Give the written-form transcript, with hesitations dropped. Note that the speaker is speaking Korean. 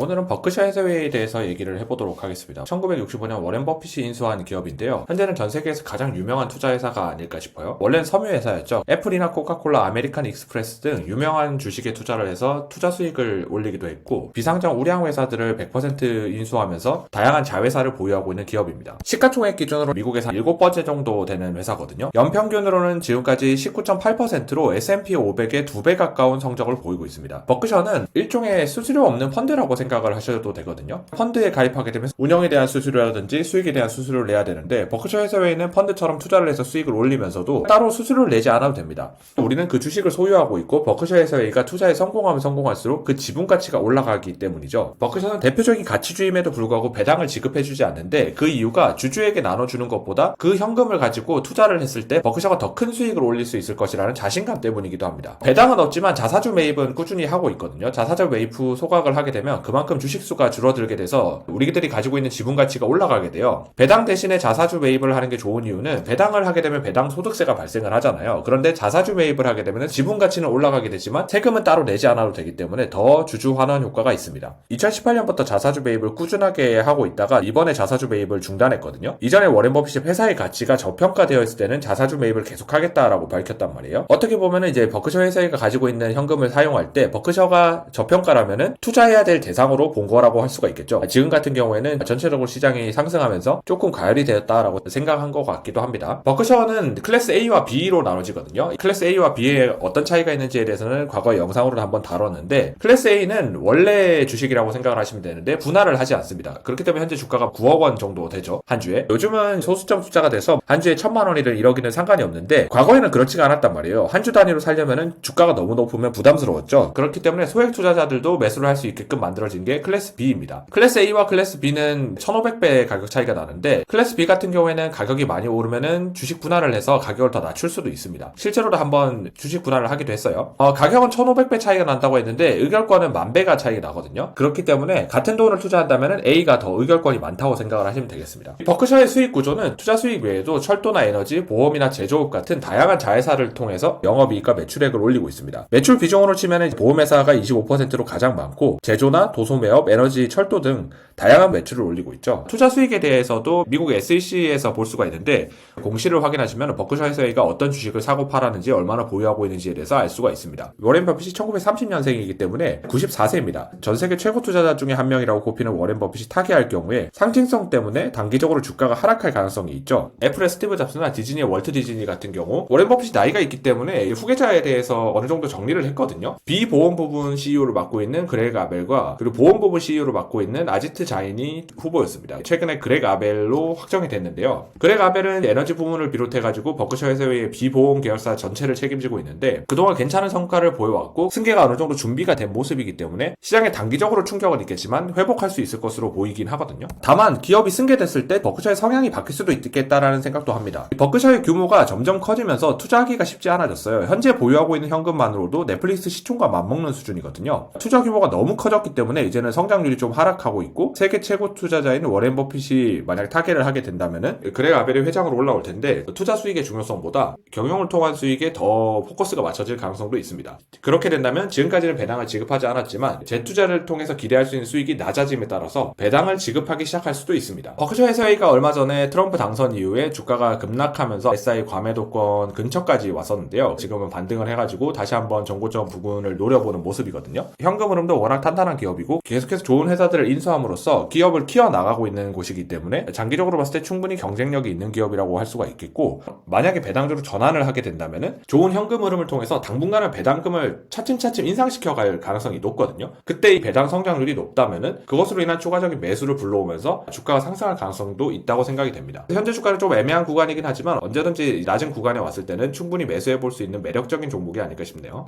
오늘은 버크셔 해서웨이에 대해서 얘기를 해보도록 하겠습니다. 1965년 워렌 버핏이 인수한 기업인데요. 현재는 전 세계에서 가장 유명한 투자회사가 아닐까 싶어요. 원래는 섬유회사였죠. 애플이나 코카콜라, 아메리칸 익스프레스 등 유명한 주식에 투자를 해서 투자 수익을 올리기도 했고, 비상장 우량 회사들을 100% 인수하면서 다양한 자회사를 보유하고 있는 기업입니다. 시가총액 기준으로 미국에서 7번째 정도 되는 회사거든요. 연평균으로는 지금까지 19.8%로 S&P 500의 2배 가까운 성적을 보이고 있습니다. 버크셔는 일종의 수수료 없는 펀드라고 생각을 하셔도 되거든요. 펀드에 가입하게 되면 운영에 대한 수수료라든지 수익에 대한 수수료를 내야 되는데, 버크셔 해서웨이는 펀드처럼 투자를 해서 수익을 올리면서도 따로 수수료를 내지 않아도 됩니다. 우리는 그 주식을 소유하고 있고, 버크셔 해서웨이가 투자에 성공하면 성공할수록 그 지분 가치가 올라가기 때문이죠. 버크셔는 대표적인 가치주임에도 불구하고 배당을 지급해주지 않는데, 그 이유가 주주에게 나눠주는 것보다 그 현금을 가지고 투자를 했을 때 버크셔가 더 큰 수익을 올릴 수 있을 것이라는 자신감 때문이기도 합니다. 배당은 없지만 자사주 매입은 꾸준히 하고 있거든요. 자사주 매입 후 소각을 하게 되면 그만큼 주식수가 줄어들게 돼서 우리들이 가지고 있는 지분 가치가 올라가게 돼요. 배당 대신에 자사주 매입을 하는 게 좋은 이유는, 배당을 하게 되면 배당 소득세가 발생을 하잖아요. 그런데 자사주 매입을 하게 되면 지분 가치는 올라가게 되지만 세금은 따로 내지 않아도 되기 때문에 더 주주 환원 효과가 있습니다. 2018년부터 자사주 매입을 꾸준하게 하고 있다가 이번에 자사주 매입을 중단했거든요. 이전에 워렌 버핏이 회사의 가치가 저평가되어 있을 때는 자사주 매입을 계속하겠다라고 밝혔단 말이에요. 어떻게 보면은 이제 버크셔 회사가 가지고 있는 현금을 사용할 때 버크셔가 저평가라면은 투자해야 될 대상으로 본 거라고 할 수가 있겠죠. 지금 같은 경우에는 전체적으로 시장이 상승하면서 조금 과열이 되었다라고 생각한 것 같기도 합니다. 버크셔는 클래스 A와 B로 나눠지거든요. 클래스 A와 B에 어떤 차이가 있는지에 대해서는 과거 영상으로 한번 다뤘는데, 클래스 A는 원래 주식이라고 생각을 하시면 되는데 분할을 하지 않습니다. 그렇기 때문에 현재 주가가 9억 원 정도 되죠, 한 주에. 요즘은 소수점 투자가 돼서 한 주에 1,000만 원이든 1억이든 상관이 없는데, 과거에는 그렇지가 않았단 말이에요. 한 주 단위로 살려면은 주가가 너무 높으면 부담스러웠죠. 그렇기 때문에 소액 투자자들도 매수를 할 수 있게끔 만들어진 게 클래스 B입니다. 클래스 A와 클래스 B는 1,500배 가격 차이가 나는데, 클래스 B 같은 경우에는 가격이 많이 오르면은 주식 분할을 해서 가격을 더 낮출 수도 있습니다. 실제로도 한번 주식 분할을 하기도 했어요. 가격은 1,500배 차이가 난다고 했는데 의결권은 10,000배가 차이가 나거든요. 그렇기 때문에 같은 돈을 투자한다면은 A가 더 의결권이 많다고 생각을 하시면 되겠습니다. 버크셔의 수익 구조는 투자 수익 외에도 철도나 에너지, 보험이나 제조업 같은 다양한 자회사를 통해서 영업이익과 매출액을 올리고 있습니다. 매출 비중으로 치면은 보험회사가 25%로 가장 많고, 제조나 도소매업, 에너지, 철도 등 다양한 매출을 올리고 있죠. 투자 수익에 대해서도 미국 SEC에서 볼 수가 있는데, 공시를 확인하시면 버크셔 해서웨이가 어떤 주식을 사고 팔았는지, 얼마나 보유하고 있는지에 대해서 알 수가 있습니다. 워렌 버핏이 1930년생이기 때문에 94세입니다. 전 세계 최고 투자자 중에 한 명이라고 꼽히는 워렌 버핏이 타계할 경우에 상징성 때문에 단기적으로 주가가 하락할 가능성이 있죠. 애플의 스티브 잡스나 디즈니의 월트 디즈니 같은 경우 워렌 버핏이 나이가 있기 때문에 후계자에 대해서 어느 정도 정리를 했거든요. 비보험 부분 CEO를 맡고 있는 그렉 아벨과, 그리고 보험 부분 CEO를 맡고 있는 아지트 자인이 후보였습니다. 최근에 그렉 아벨로 확정이 됐는데요. 그렉 아벨은 에너지 부문을 비롯해가지고 버크셔 해서웨이의 비보험 계열사 전체를 책임지고 있는데, 그동안 괜찮은 성과를 보여왔고 승계가 어느 정도 준비가 된 모습이기 때문에 시장에 단기적으로 충격은 있겠지만 회복할 수 있을 것으로 보이긴 하거든요. 다만 기업이 승계됐을 때 버크셔의 성향이 바뀔 수도 있겠다라는 생각도 합니다. 버크셔의 규모가 점점 커지면서 투자하기가 쉽지 않아졌어요. 현재 보유하고 있는 현금만으로도 넷플릭스 시총과 맞먹는 수준이거든요. 투자 규모가 너무 커졌기 때문에 이제는 성장률이 좀 하락하고 있고, 세계 최고 투자자인 워렌 버핏이 만약 타계를 하게 된다면은 그렉 아벨이 회장으로 올라올 텐데, 투자 수익의 중요성보다 경영을 통한 수익에 더 포커스가 맞춰질 가능성도 있습니다. 그렇게 된다면 지금까지는 배당을 지급하지 않았지만 재투자를 통해서 기대할 수 있는 수익이 낮아짐에 따라서 배당을 지급하기 시작할 수도 있습니다. 버크셔 해서웨이가 얼마 전에 트럼프 당선 이후에 주가가 급락하면서 SI 과매도권 근처까지 왔었는데요. 지금은 반등을 해가지고 다시 한번 정고점 부근을 노려보는 모습이거든요. 현금 흐름도 워낙 탄탄한 기업이고 계속해서 좋은 회사들을 인수함으로써 기업을 키워나가고 있는 곳이기 때문에 장기적으로 봤을 때 충분히 경쟁력이 있는 기업이라고 할 수가 있겠고, 만약에 배당주로 전환을 하게 된다면은 좋은 현금 흐름을 통해서 당분간은 배당금을 차츰차츰 인상시켜갈 가능성이 높거든요. 그때 이 배당 성장률이 높다면은 그것으로 인한 추가적인 매수를 불러오면서 주가가 상승할 가능성도 있다고 생각이 됩니다. 현재 주가는 좀 애매한 구간이긴 하지만 언제든지 낮은 구간에 왔을 때는 충분히 매수해 볼 수 있는 매력적인 종목이 아닐까 싶네요.